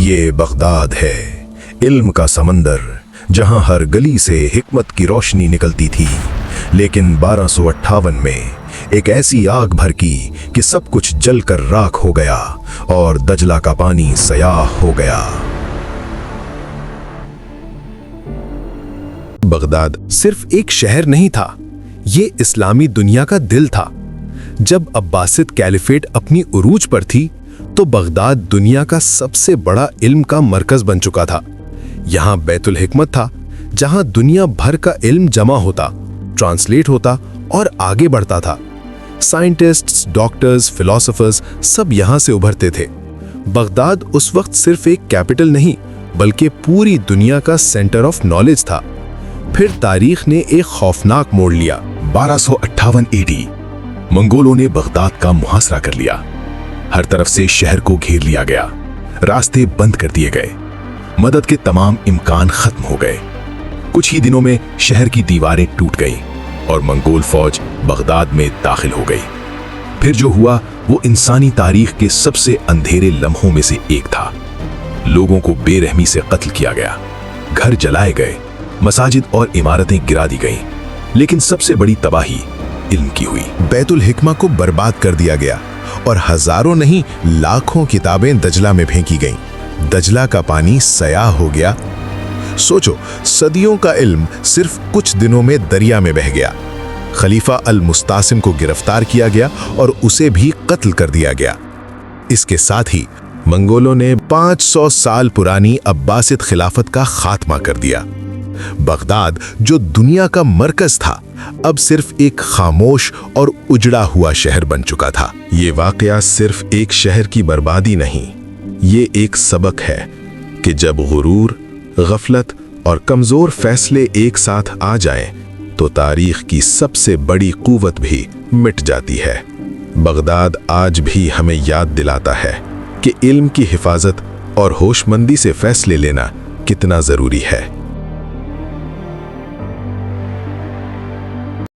ये बगदाद है, इल्म का समंदर, जहां हर गली से हिकमत की रोशनी निकलती थी। लेकिन 1258 में एक ऐसी आग भड़की कि सब कुछ जलकर राख हो गया और दजला का पानी सयाह हो गया। बगदाद सिर्फ एक शहर नहीं था, ये इस्लामी दुनिया का दिल था। जब अब्बासिद कैलिफेट अपनी उरूज पर थी तो बगदाद दुनिया का सबसे बड़ा इल्म का मरकज बन चुका था। यहाँ बैतुल हिकमत था, जहाँ दुनिया भर का इल्म जमा होता, ट्रांसलेट होता और आगे बढ़ता था। साइंटिस्ट्स, डॉक्टर्स, फिलोसोफर्स सब यहाँ से उभरते थे। बगदाद उस वक्त सिर्फ एक कैपिटल नहीं बल्कि पूरी दुनिया का सेंटर ऑफ नॉलेज था। फिर तारीख ने एक खौफनाक मोड़ लिया। 1258 AD मंगोलों ने बगदाद का मुहासरा कर लिया। हर तरफ से शहर को घेर लिया गया, रास्ते बंद कर दिए गए, मदद के तमाम इम्कान खत्म हो गए। कुछ ही दिनों में शहर की दीवारें टूट गईं और मंगोल फौज बगदाद में दाखिल हो गई। फिर जो हुआ वो इंसानी तारीख के सबसे अंधेरे लम्हों में से एक था। लोगों को बेरहमी से कत्ल किया गया, घर जलाए गए, मसाजिद और इमारतें गिरा दी गईं। लेकिन सबसे बड़ी तबाही इल्म की हुई। बैतुल हिकमा को बर्बाद कर दिया गया और हजारों नहीं लाखों किताबें दजला में फेंकी गईं। दजला का पानी सयाह हो गया। सोचो, सदियों का इल्म सिर्फ कुछ दिनों में दरिया में बह गया। खलीफा अल मुस्तासिम को गिरफ्तार किया गया और उसे भी कत्ल कर दिया गया। इसके साथ ही मंगोलों ने 500 साल पुरानी अब्बासिद खिलाफत का खात्मा कर दिया। बगदाद जो दुनिया का मरकज था, अब सिर्फ एक खामोश और उजड़ा हुआ शहर बन चुका था। ये वाकया सिर्फ एक शहर की बर्बादी नहीं, ये एक सबक है कि जब गुरूर, गफलत और कमजोर फैसले एक साथ आ जाएं, तो तारीख की सबसे बड़ी कुव्वत भी मिट जाती है। बगदाद आज भी हमें याद दिलाता है कि इल्म की हिफाजत और होशमंदी से फैसले लेना कितना जरूरी है।